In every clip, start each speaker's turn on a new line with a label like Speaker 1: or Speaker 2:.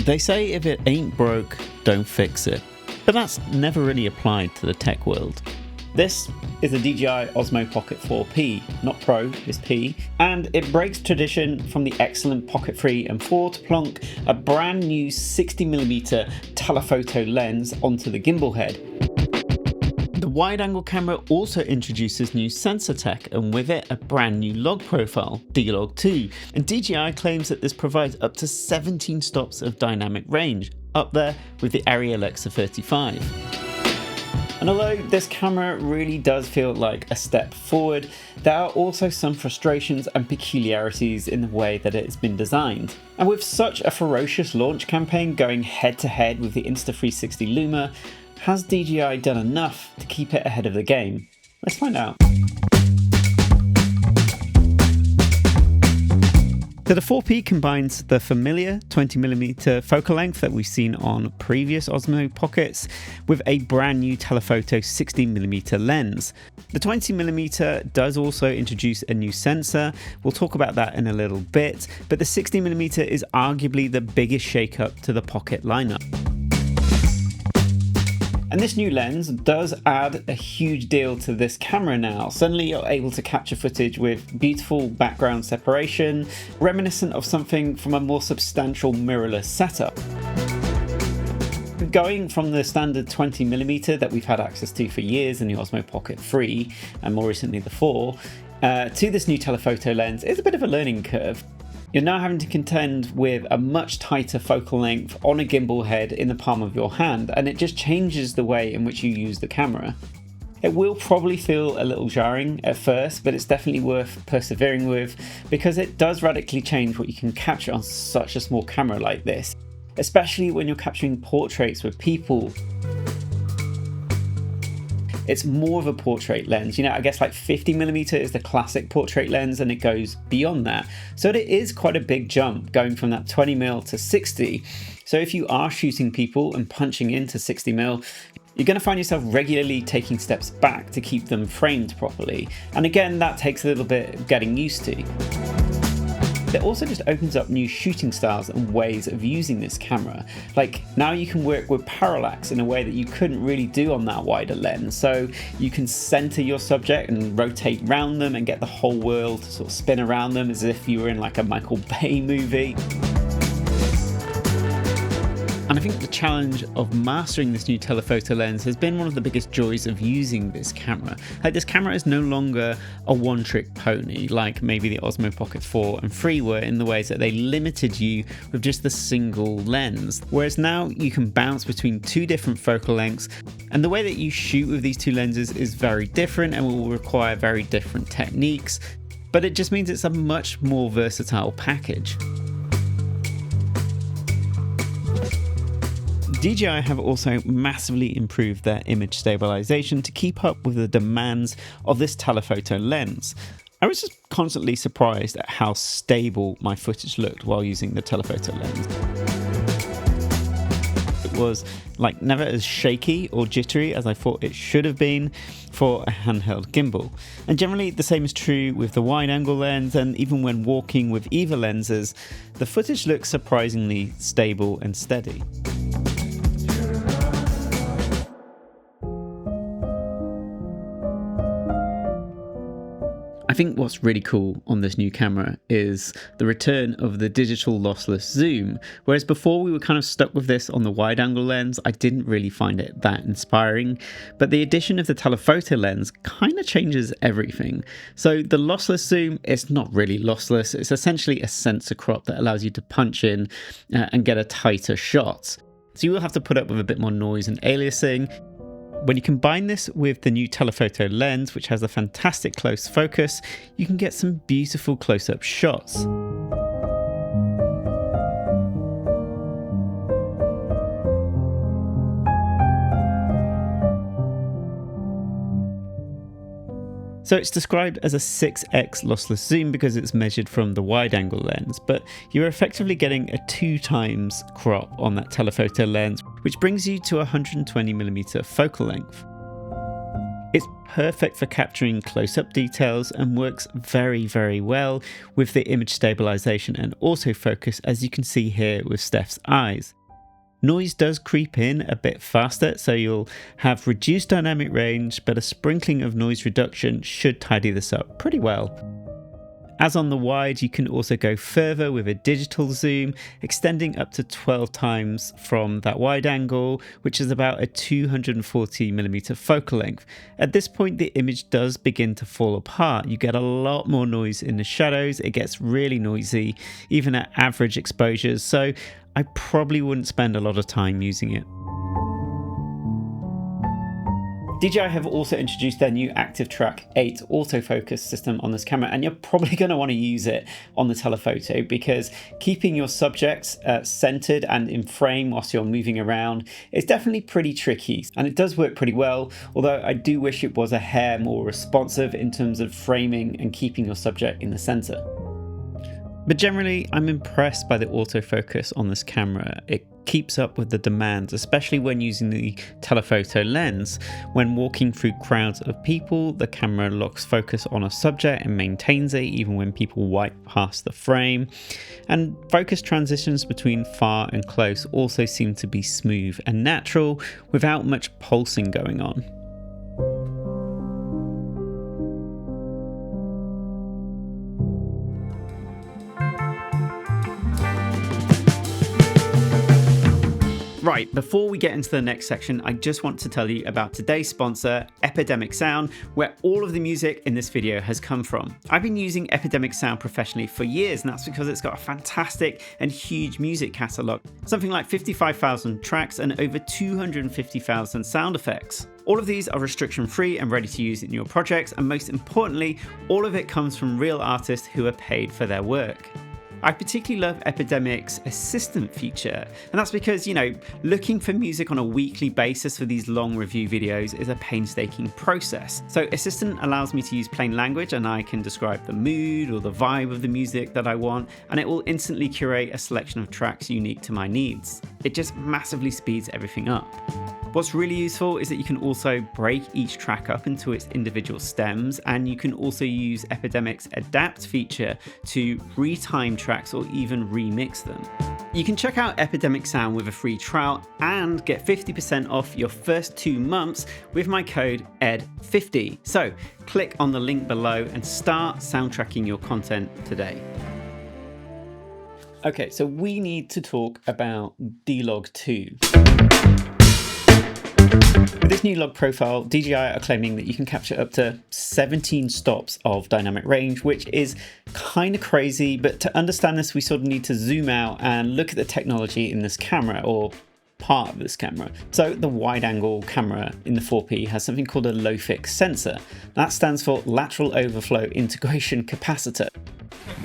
Speaker 1: They say if it ain't broke, don't fix it. But that's never really applied to the tech world. This is the DJI Osmo Pocket 4P, not Pro, it's P, and it breaks tradition from the excellent Pocket 3 and 4 to plonk a brand new 60mm telephoto lens onto the gimbal head. The wide-angle camera also introduces new sensor tech, and with it a brand new log profile, D-Log2, and DJI claims that this provides up to 17 stops of dynamic range, up there with the Ariel X35. And although this camera really does feel like a step forward, there are also some frustrations and peculiarities in the way that it has been designed. And with such a ferocious launch campaign going head to head with the Insta360 Luma, has DJI done enough to keep it ahead of the game? Let's find out. So the 4P combines the familiar 20mm focal length that we've seen on previous Osmo Pockets with a brand new telephoto 16mm lens. The 20mm does also introduce a new sensor. We'll talk about that in a little bit, but the 16mm is arguably the biggest shake-up to the Pocket lineup. And this new lens does add a huge deal to this camera now. Suddenly you're able to capture footage with beautiful background separation, reminiscent of something from a more substantial mirrorless setup. Going from the standard 20mm that we've had access to for years in the Osmo Pocket 3 and more recently the 4, to this new telephoto lens is a bit of a learning curve. You're now having to contend with a much tighter focal length on a gimbal head in the palm of your hand, and it just changes the way in which you use the camera. It will probably feel a little jarring at first, but it's definitely worth persevering with because it does radically change what you can capture on such a small camera like this, especially when you're capturing portraits with people. It's more of a portrait lens. I guess like 50mm is the classic portrait lens and it goes beyond that. So it is quite a big jump going from that 20mm to 60. So if you are shooting people and punching into 60mm, you're going to find yourself regularly taking steps back to keep them framed properly. And again, that takes a little bit of getting used to. It also just opens up new shooting styles and ways of using this camera. Like now you can work with parallax in a way that you couldn't really do on that wider lens. So you can center your subject and rotate around them and get the whole world to sort of spin around them as if you were in like a Michael Bay movie. And I think the challenge of mastering this new telephoto lens has been one of the biggest joys of using this camera. Like this camera is no longer a one-trick pony like maybe the Osmo Pocket 4 and 3 were in the ways that they limited you with just the single lens. Whereas now you can bounce between two different focal lengths, and the way that you shoot with these two lenses is very different and will require very different techniques, but it just means it's a much more versatile package. DJI have also massively improved their image stabilization to keep up with the demands of this telephoto lens. I was just constantly surprised at how stable my footage looked while using the telephoto lens. It was like never as shaky or jittery as I thought it should have been for a handheld gimbal. And generally the same is true with the wide angle lens, and even when walking with either lenses, the footage looks surprisingly stable and steady. I think what's really cool on this new camera is the return of the digital lossless zoom. Whereas before we were kind of stuck with this on the wide angle lens, I didn't really find it that inspiring. But the addition of the telephoto lens kind of changes everything. So the lossless zoom is not really lossless. It's essentially a sensor crop that allows you to punch in and get a tighter shot. So you will have to put up with a bit more noise and aliasing. When you combine this with the new telephoto lens, which has a fantastic close focus, you can get some beautiful close-up shots. So it's described as a 6x lossless zoom because it's measured from the wide angle lens, but you're effectively getting a 2 times crop on that telephoto lens, which brings you to 120mm focal length. It's perfect for capturing close-up details and works very, very well with the image stabilization and autofocus, as you can see here with Steph's eyes. Noise does creep in a bit faster, so you'll have reduced dynamic range, but a sprinkling of noise reduction should tidy this up pretty well. As on the wide, you can also go further with a digital zoom, extending up to 12 times from that wide angle, which is about a 240mm focal length. At this point, the image does begin to fall apart. You get a lot more noise in the shadows. It gets really noisy, even at average exposures. So I probably wouldn't spend a lot of time using it. DJI have also introduced their new Active Track 8 autofocus system on this camera, and you're probably going to want to use it on the telephoto because keeping your subjects centered and in frame whilst you're moving around is definitely pretty tricky, and it does work pretty well, although I do wish it was a hair more responsive in terms of framing and keeping your subject in the center. But generally, I'm impressed by the autofocus on this camera. It keeps up with the demands, especially when using the telephoto lens. When walking through crowds of people, the camera locks focus on a subject and maintains it even when people wipe past the frame. And focus transitions between far and close also seem to be smooth and natural without much pulsing going on. Right, before we get into the next section, I just want to tell you about today's sponsor, Epidemic Sound, where all of the music in this video has come from. I've been using Epidemic Sound professionally for years, and that's because it's got a fantastic and huge music catalogue, something like 55,000 tracks and over 250,000 sound effects. All of these are restriction-free and ready to use in your projects, and most importantly, all of it comes from real artists who are paid for their work. I particularly love Epidemic's assistant feature, and that's because, looking for music on a weekly basis for these long review videos is a painstaking process. So Assistant allows me to use plain language, and I can describe the mood or the vibe of the music that I want, and it will instantly curate a selection of tracks unique to my needs. It just massively speeds everything up. What's really useful is that you can also break each track up into its individual stems, and you can also use Epidemic's Adapt feature to retime tracks or even remix them. You can check out Epidemic Sound with a free trial and get 50% off your first 2 months with my code ED50. So click on the link below and start soundtracking your content today. Okay, so we need to talk about D-Log 2. With this new log profile, DJI are claiming that you can capture up to 17 stops of dynamic range, which is kind of crazy, but to understand this, we sort of need to zoom out and look at the technology in this camera, or part of this camera. So the wide angle camera in the 4P has something called a LOFIC sensor. That stands for Lateral Overflow Integration Capacitor.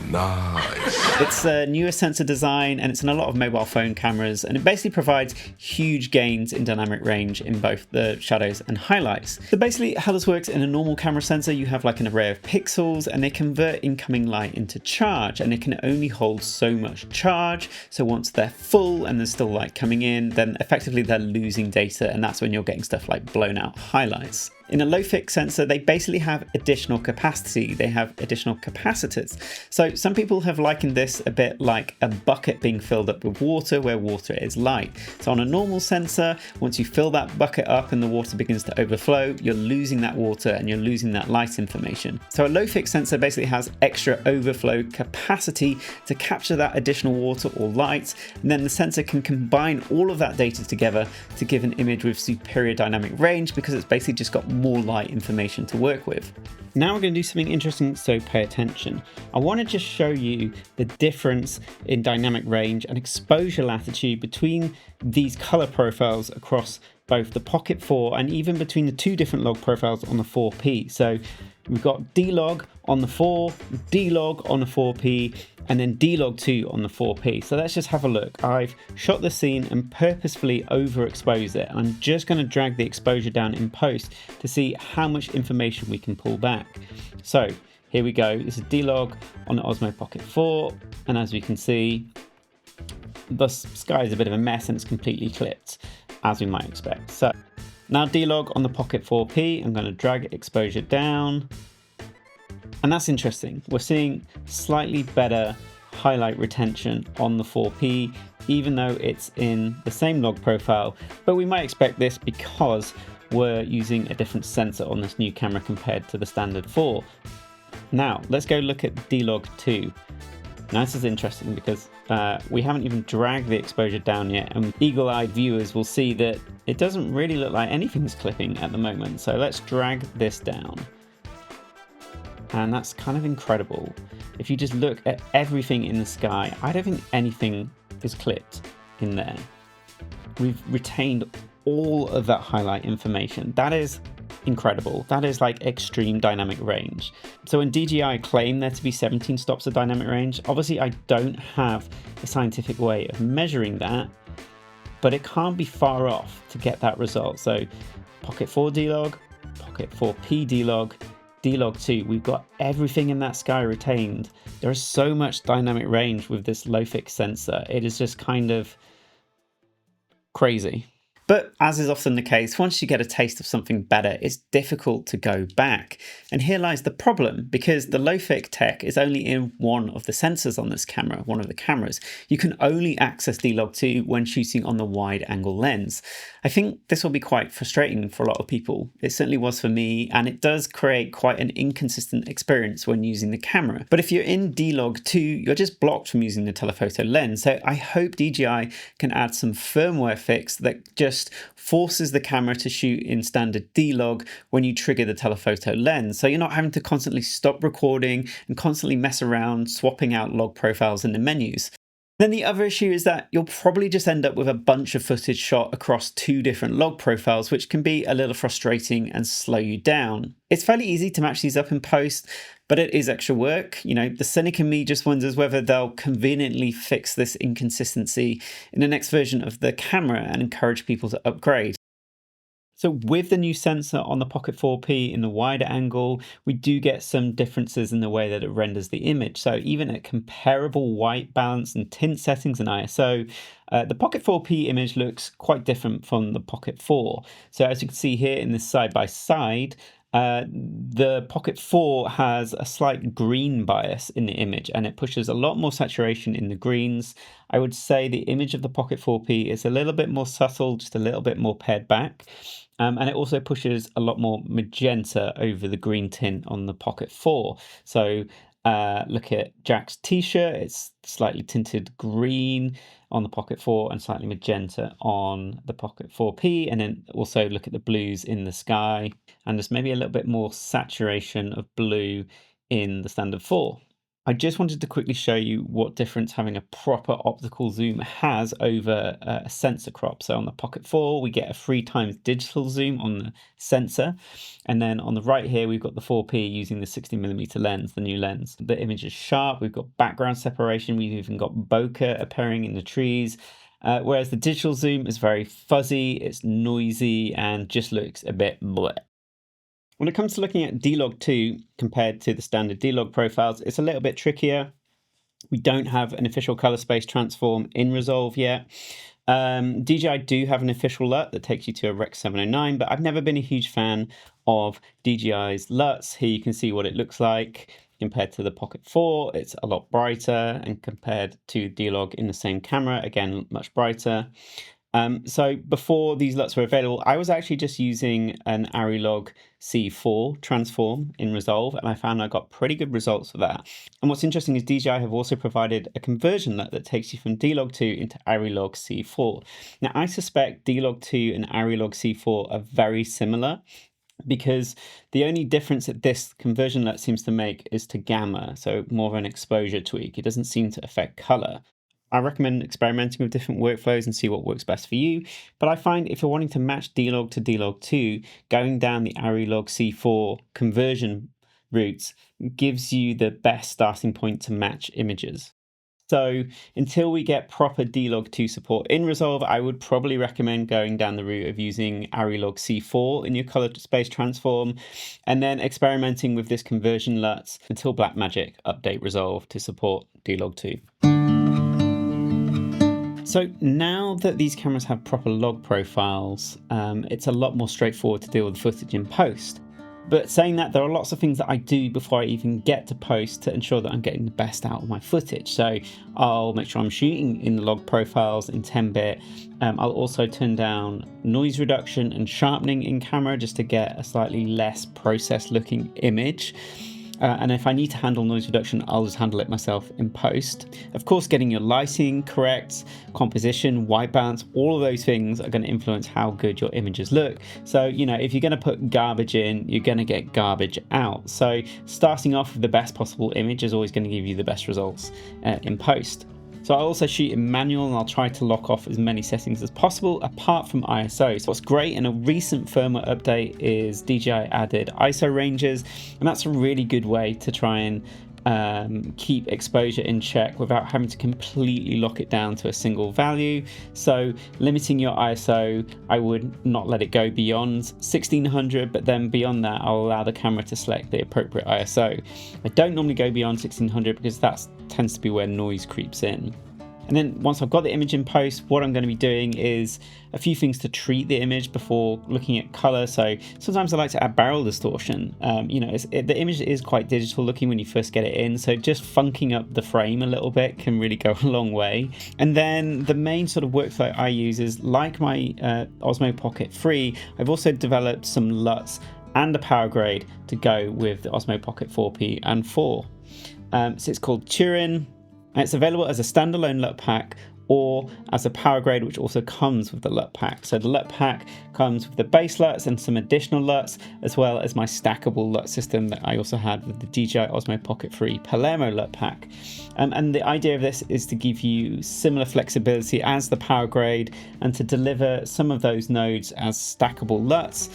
Speaker 1: Nice. It's a newer sensor design, and it's in a lot of mobile phone cameras, and it basically provides huge gains in dynamic range in both the shadows and highlights. So basically how this works, in a normal camera sensor you have like an array of pixels, and they convert incoming light into charge, and it can only hold so much charge. So once they're full and there's still light coming in, then effectively they're losing data, and that's when you're getting stuff like blown out highlights. In a LOFIC sensor, they basically have additional capacity. They have additional capacitors. So some people have likened this a bit like a bucket being filled up with water where water is light. So on a normal sensor, once you fill that bucket up and the water begins to overflow, you're losing that water and you're losing that light information. So a LOFIC sensor basically has extra overflow capacity to capture that additional water or light, and then the sensor can combine all of that data together to give an image with superior dynamic range, because it's basically just got more light information to work with. Now we're going to do something interesting, so pay attention. I want to just show you the difference in dynamic range and exposure latitude between these color profiles across both the Pocket 4 and even between the 2 different log profiles on the 4P. So we've got D-Log on the 4, D-Log on the 4P, and then D-Log 2 on the 4P. So let's just have a look. I've shot the scene and purposefully overexposed it. I'm just going to drag the exposure down in post to see how much information we can pull back. So here we go. This is D-Log on the Osmo Pocket 4, and as we can see, the sky is a bit of a mess and it's completely clipped, as we might expect. So Now D-Log on the Pocket 4P, I'm going to drag exposure down. And that's interesting. We're seeing slightly better highlight retention on the 4P, even though it's in the same log profile, but we might expect this because we're using a different sensor on this new camera compared to the standard 4. Now, let's go look at D-Log 2. Now this is interesting because we haven't even dragged the exposure down yet, and eagle-eyed viewers will see that it doesn't really look like anything's clipping at the moment. So let's drag this down. And that's kind of incredible. If you just look at everything in the sky, I don't think anything is clipped in there. We've retained all of that highlight information. That is incredible. That is like extreme dynamic range. So when DJI claim there to be 17 stops of dynamic range, obviously I don't have a scientific way of measuring that, but it can't be far off to get that result. So Pocket 4 D-Log, Pocket 4P D-Log, D-Log 2, we've got everything in that sky retained. There is so much dynamic range with this LOFIC sensor. It is just kind of crazy. But as is often the case, once you get a taste of something better, it's difficult to go back. And here lies the problem, because the LOFIC tech is only in one of the sensors on this camera, one of the cameras. You can only access D-Log 2 when shooting on the wide angle lens. I think this will be quite frustrating for a lot of people. It certainly was for me, and it does create quite an inconsistent experience when using the camera. But if you're in D-Log 2, you're just blocked from using the telephoto lens. So I hope DJI can add some firmware fix that just forces the camera to shoot in standard D-Log when you trigger the telephoto lens. So you're not having to constantly stop recording and constantly mess around swapping out log profiles in the menus. Then the other issue is that you'll probably just end up with a bunch of footage shot across two different log profiles, which can be a little frustrating and slow you down. It's fairly easy to match these up in post, but it is extra work. You know, the cynic in me just wonders whether they'll conveniently fix this inconsistency in the next version of the camera and encourage people to upgrade. So with the new sensor on the Pocket 4P in the wider angle, we do get some differences in the way that it renders the image. So even at comparable white balance and tint settings and ISO, the Pocket 4P image looks quite different from the Pocket 4. So as you can see here in this side by side, the Pocket 4 has a slight green bias in the image, and it pushes a lot more saturation in the greens. I would say the image of the Pocket 4P is a little bit more subtle, just a little bit more pared back. And it also pushes a lot more magenta over the green tint on the Pocket 4. So look at Jack's t-shirt, it's slightly tinted green on the Pocket 4 and slightly magenta on the Pocket 4P. And then also look at the blues in the sky, and there's maybe a little bit more saturation of blue in the standard 4. I just wanted to quickly show you what difference having a proper optical zoom has over a sensor crop. So on the Pocket 4, we get a 3x digital zoom on the sensor. And then on the right here, we've got the 4P using the 60mm lens, the new lens. The image is sharp, we've got background separation, we've even got bokeh appearing in the trees. Whereas the digital zoom is very fuzzy, it's noisy, and just looks a bit bleh. When it comes to looking at D-Log 2 compared to the standard D-Log profiles, it's a little bit trickier. We don't have an official color space transform in Resolve yet. DJI do have an official LUT that takes you to a Rec 709, but I've never been a huge fan of DJI's LUTs. Here you can see what it looks like compared to the Pocket 4. It's a lot brighter, and compared to D-Log in the same camera, again, much brighter. So before these LUTs were available, I was actually just using an Arilog C4 transform in Resolve, and I found I got pretty good results for that. And what's interesting is DJI have also provided a conversion LUT that takes you from D-Log 2 into Arilog C4. Now, I suspect D-Log 2 and Arilog C4 are very similar, because the only difference that this conversion LUT seems to make is to gamma, so more of an exposure tweak. It doesn't seem to affect color. I recommend experimenting with different workflows and see what works best for you. But I find if you're wanting to match D-Log to D-Log 2, going down the Arilog C4 conversion routes gives you the best starting point to match images. So until we get proper D-Log 2 support in Resolve, I would probably recommend going down the route of using Arilog C4 in your color space transform, and then experimenting with this conversion LUTs until Blackmagic update Resolve to support D-Log 2. So now that these cameras have proper log profiles, it's a lot more straightforward to deal with footage in post. But saying that, there are lots of things that I do before I even get to post to ensure that I'm getting the best out of my footage. So I'll make sure I'm shooting in the log profiles in 10-bit. I'll also turn down noise reduction and sharpening in camera just to get a slightly less processed looking image. And if I need to handle noise reduction, I'll just handle it myself in post. Of course, getting your lighting correct, composition, white balance, all of those things are going to influence how good your images look. So, you know, if you're going to put garbage in, you're going to get garbage out. So starting off with the best possible image is always going to give you the best results in post. So I also shoot in manual, and I'll try to lock off as many settings as possible apart from ISO. So what's great in a recent firmware update is DJI added ISO ranges, and that's a really good way to try and keep exposure in check without having to completely lock it down to a single value. So limiting your ISO, I would not let it go beyond 1600, but then beyond that I'll allow the camera to select the appropriate ISO. I don't normally go beyond 1600 because that tends to be where noise creeps in. And then once I've got the image in post, what I'm going to be doing is a few things to treat the image before looking at color. So sometimes I like to add barrel distortion. The image is quite digital looking when you first get it in, so just funking up the frame a little bit can really go a long way. And then the main sort of workflow I use is, like my Osmo Pocket 3, I've also developed some LUTs and a Powergrade to go with the Osmo Pocket 4P and 4. So it's called TURIN. And it's available as a standalone LUT pack or as a Powergrade, which also comes with the LUT pack. So the LUT pack comes with the base LUTs and some additional LUTs, as well as my stackable LUT system that I also had with the DJI Osmo Pocket 3 Palermo LUT pack. And the idea of this is to give you similar flexibility as the Powergrade and to deliver some of those nodes as stackable LUTs,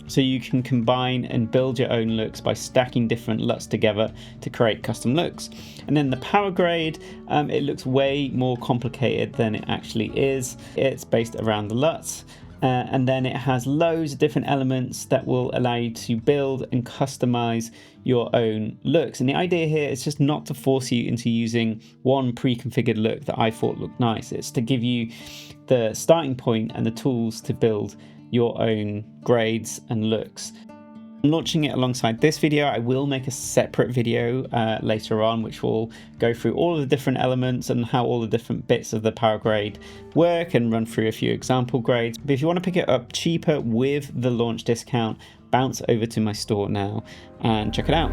Speaker 1: so you can combine and build your own looks by stacking different LUTs together to create custom looks. And then the Powergrade, it looks way more complicated than it actually is. It's based around the LUTs, and then it has loads of different elements that will allow you to build and customize your own looks. And the idea here is just not to force you into using one pre-configured look that I thought looked nice. It's to give you the starting point and the tools to build your own grades and looks. I'm launching it alongside this video. I will make a separate video later on, which will go through all of the different elements and how all the different bits of the Powergrade work and run through a few example grades. But if you want to pick it up cheaper with the launch discount, bounce over to my store now and check it out.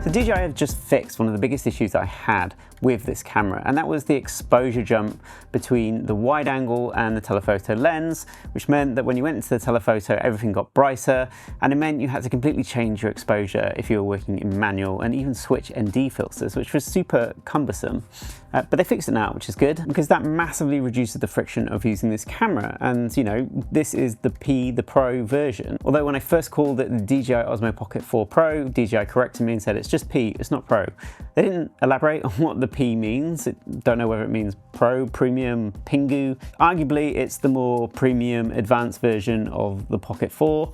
Speaker 1: So DJI have just fixed one of the biggest issues I had with this camera, and that was the exposure jump between the wide angle and the telephoto lens, which meant that when you went into the telephoto, everything got brighter, and it meant you had to completely change your exposure if you were working in manual, and even switch ND filters, which was super cumbersome. But they fixed it now, which is good, because that massively reduces the friction of using this camera. And you know, this is the Pro version. Although when I first called it the DJI Osmo Pocket 4 Pro, DJI corrected me and said it's just P, it's not Pro. They didn't elaborate on what the P means. Don't know whether it means Pro, Premium, Pingu. Arguably, it's the more premium, advanced version of the Pocket 4.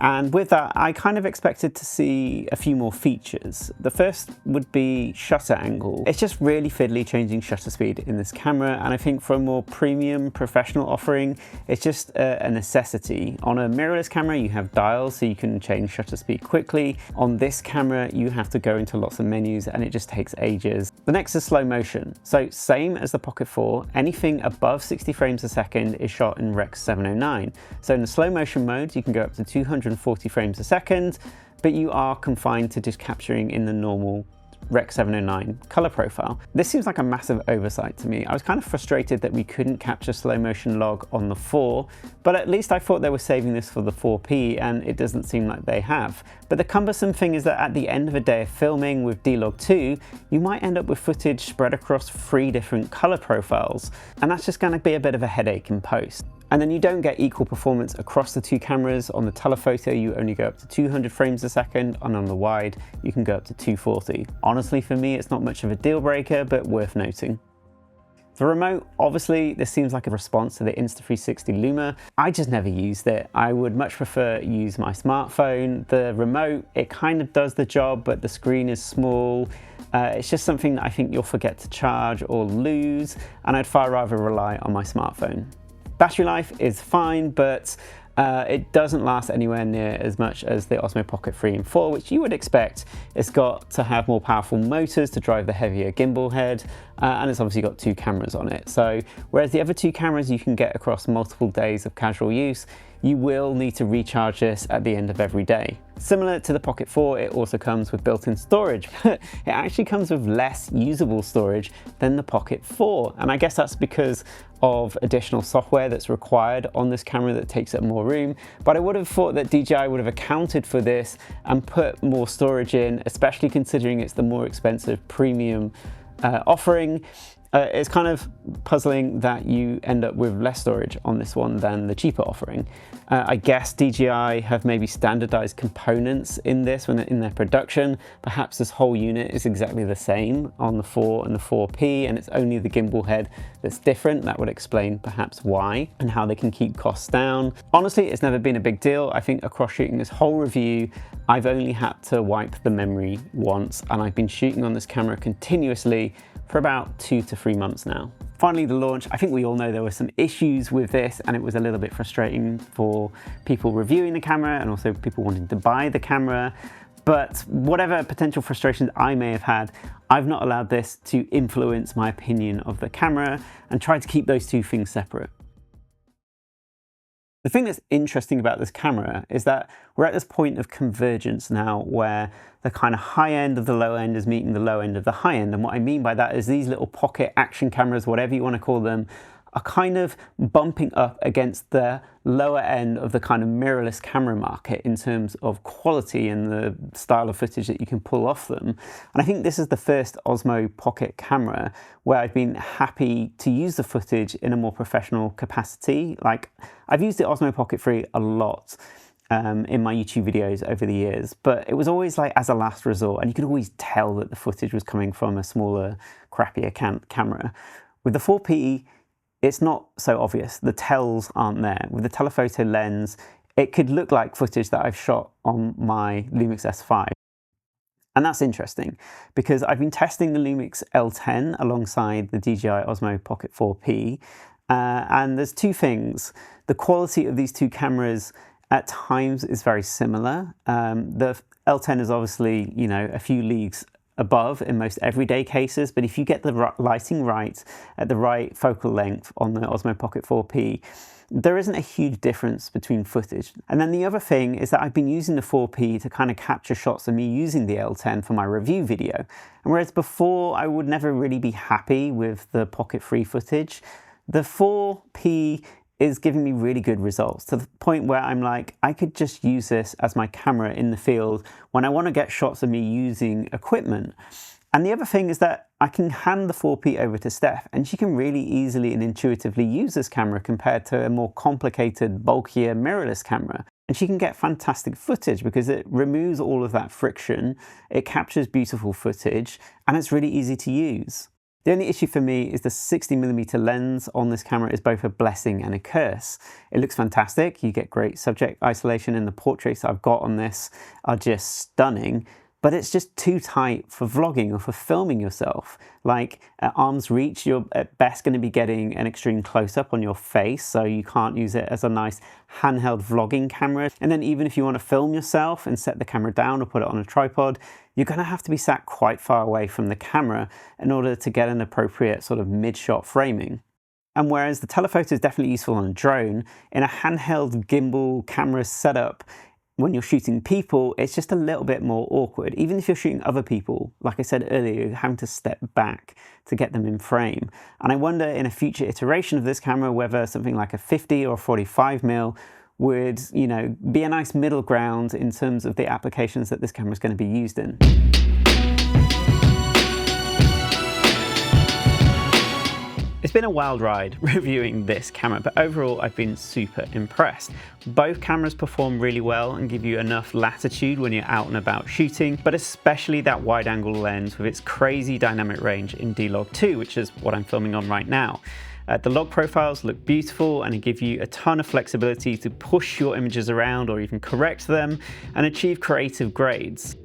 Speaker 1: And with that, I kind of expected to see a few more features. The first would be shutter angle. It's just really fiddly changing shutter speed in this camera, and I think for a more premium professional offering, it's just a necessity. On a mirrorless camera, you have dials, so you can change shutter speed quickly. On this camera, you have to go into lots of menus, and it just takes ages. The next is slow motion. So same as the Pocket 4, anything above 60 frames a second is shot in Rec. 709. So in the slow motion mode, you can go up to 240 frames a second, but you are confined to just capturing in the normal Rec. 709 color profile. This seems like a massive oversight to me. I was kind of frustrated that we couldn't capture slow motion log on the 4, but at least I thought they were saving this for the 4P, and it doesn't seem like they have. But the cumbersome thing is that at the end of a day of filming with D-Log 2, you might end up with footage spread across 3 different color profiles, and that's just going to be a bit of a headache in post. And then you don't get equal performance across the 2 cameras. On the telephoto, you only go up to 200 frames a second, and on the wide, you can go up to 240. Honestly, for me, it's not much of a deal breaker, but worth noting. The remote, obviously, this seems like a response to the Insta360 Luma. I just never used it. I would much prefer use my smartphone. The remote, it kind of does the job, but the screen is small. It's just something that I think you'll forget to charge or lose, and I'd far rather rely on my smartphone. Battery life is fine, but it doesn't last anywhere near as much as the Osmo Pocket 3 and 4, which you would expect. It's got to have more powerful motors to drive the heavier gimbal head, and it's obviously got 2 cameras on it. So whereas the other 2 cameras you can get across multiple days of casual use, you will need to recharge this at the end of every day. Similar to the Pocket 4, it also comes with built-in storage. It actually comes with less usable storage than the Pocket 4, and I guess that's because of additional software that's required on this camera that takes up more room. But I would have thought that DJI would have accounted for this and put more storage in, especially considering it's the more expensive premium offering. It's kind of puzzling that you end up with less storage on this one than the cheaper offering. I guess DJI have maybe standardized components in this when in their production. Perhaps this whole unit is exactly the same on the 4 and the 4P, and it's only the gimbal head that's different. That would explain perhaps why and how they can keep costs down. Honestly, it's never been a big deal. I think across shooting this whole review, I've only had to wipe the memory once, and I've been shooting on this camera continuously for about 2 to 3 months now. Finally, the launch. I think we all know there were some issues with this, and it was a little bit frustrating for people reviewing the camera and also people wanting to buy the camera. But whatever potential frustrations I may have had, I've not allowed this to influence my opinion of the camera and tried to keep those 2 things separate. The thing that's interesting about this camera is that we're at this point of convergence now where the kind of high end of the low end is meeting the low end of the high end. And what I mean by that is these little pocket action cameras, whatever you want to call them, are kind of bumping up against the lower end of the kind of mirrorless camera market in terms of quality and the style of footage that you can pull off them. And I think this is the first Osmo Pocket camera where I've been happy to use the footage in a more professional capacity. Like, I've used the Osmo Pocket 3 a lot in my YouTube videos over the years, but it was always like as a last resort, and you could always tell that the footage was coming from a smaller, crappier camera. With the 4P, it's not so obvious. The tells aren't there. With the telephoto lens, it could look like footage that I've shot on my Lumix S5. And that's interesting because I've been testing the Lumix L10 alongside the DJI Osmo Pocket 4P. And there's 2 things. The quality of these 2 cameras at times is very similar. The L10 is obviously, you know, a few leagues above in most everyday cases, but if you get the lighting right at the right focal length on the Osmo Pocket 4P, there isn't a huge difference between footage. And then the other thing is that I've been using the 4P to kind of capture shots of me using the L10 for my review video. And whereas before I would never really be happy with the Pocket 3 footage, the 4P is giving me really good results to the point where I'm like, I could just use this as my camera in the field when I want to get shots of me using equipment. And the other thing is that I can hand the 4P over to Steph, and she can really easily and intuitively use this camera compared to a more complicated, bulkier mirrorless camera. And she can get fantastic footage because it removes all of that friction, it captures beautiful footage, and it's really easy to use. The only issue for me is the 60mm lens on this camera is both a blessing and a curse. It looks fantastic, you get great subject isolation, and the portraits I've got on this are just stunning, but it's just too tight for vlogging or for filming yourself. Like, at arm's reach, you're at best going to be getting an extreme close-up on your face, so you can't use it as a nice handheld vlogging camera. And then even if you want to film yourself and set the camera down or put it on a tripod, you're going to have to be sat quite far away from the camera in order to get an appropriate sort of mid-shot framing. And whereas the telephoto is definitely useful on a drone, in a handheld gimbal camera setup, when you're shooting people, it's just a little bit more awkward. Even if you're shooting other people, like I said earlier, you're having to step back to get them in frame. And I wonder in a future iteration of this camera whether something like a 50 or 45mm would, you know, be a nice middle ground in terms of the applications that this camera is going to be used in. It's been a wild ride reviewing this camera, but overall I've been super impressed. Both cameras perform really well and give you enough latitude when you're out and about shooting, but especially that wide angle lens with its crazy dynamic range in D-Log2, which is what I'm filming on right now. The log profiles look beautiful and give you a ton of flexibility to push your images around or even correct them and achieve creative grades.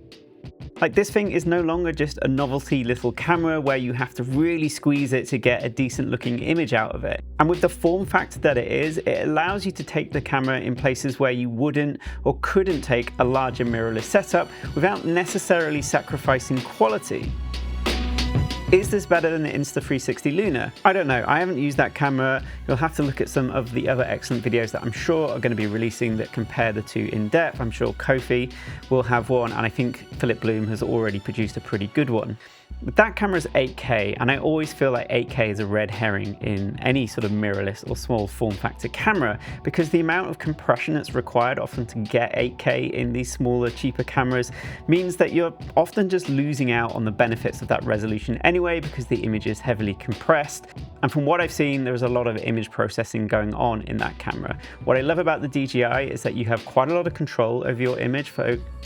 Speaker 1: Like, this thing is no longer just a novelty little camera where you have to really squeeze it to get a decent looking image out of it. And with the form factor that it is, it allows you to take the camera in places where you wouldn't or couldn't take a larger mirrorless setup without necessarily sacrificing quality. Is this better than the Insta360 Luna? I don't know, I haven't used that camera. You'll have to look at some of the other excellent videos that I'm sure are going to be releasing that compare the two in depth. I'm sure Kofi will have one, and I think Philip Bloom has already produced a pretty good one. But that camera's 8K, and I always feel like 8K is a red herring in any sort of mirrorless or small form factor camera, because the amount of compression that's required often to get 8K in these smaller, cheaper cameras means that you're often just losing out on the benefits of that resolution anyway, because the image is heavily compressed. And from what I've seen, there's a lot of image processing going on in that camera. What I love about the DJI is that you have quite a lot of control over your image.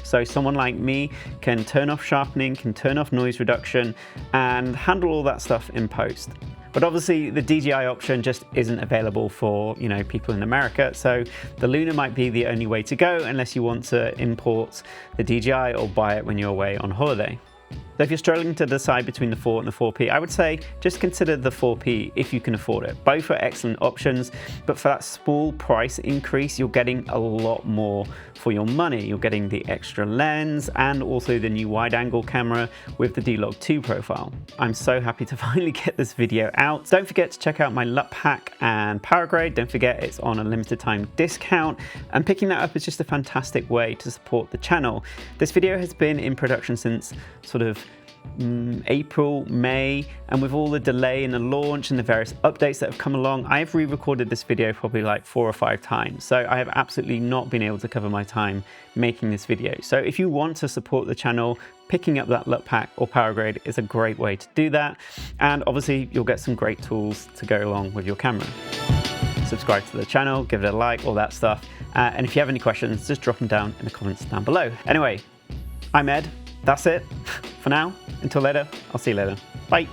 Speaker 1: So someone like me can turn off sharpening, can turn off noise reduction, and handle all that stuff in post. But obviously the DJI option just isn't available for, people in America, so the Luna might be the only way to go unless you want to import the DJI or buy it when you're away on holiday. So if you're struggling to decide between the 4 and the 4P, I would say just consider the 4P if you can afford it. Both are excellent options, but for that small price increase, you're getting a lot more for your money. You're getting the extra lens and also the new wide angle camera with the D-Log2 profile. I'm so happy to finally get this video out. Don't forget to check out my LUT pack and Powergrade. Don't forget it's on a limited time discount, and picking that up is just a fantastic way to support the channel. This video has been in production since sort of April, May, and with all the delay in the launch and the various updates that have come along, I've re-recorded this video probably like 4 or 5 times. So I have absolutely not been able to cover my time making this video. So if you want to support the channel, picking up that LUT pack or Powergrade is a great way to do that. And obviously you'll get some great tools to go along with your camera. Subscribe to the channel, give it a like, all that stuff. And if you have any questions, just drop them down in the comments down below. Anyway, I'm Ed. That's it for now. Until later, I'll see you later. Bye.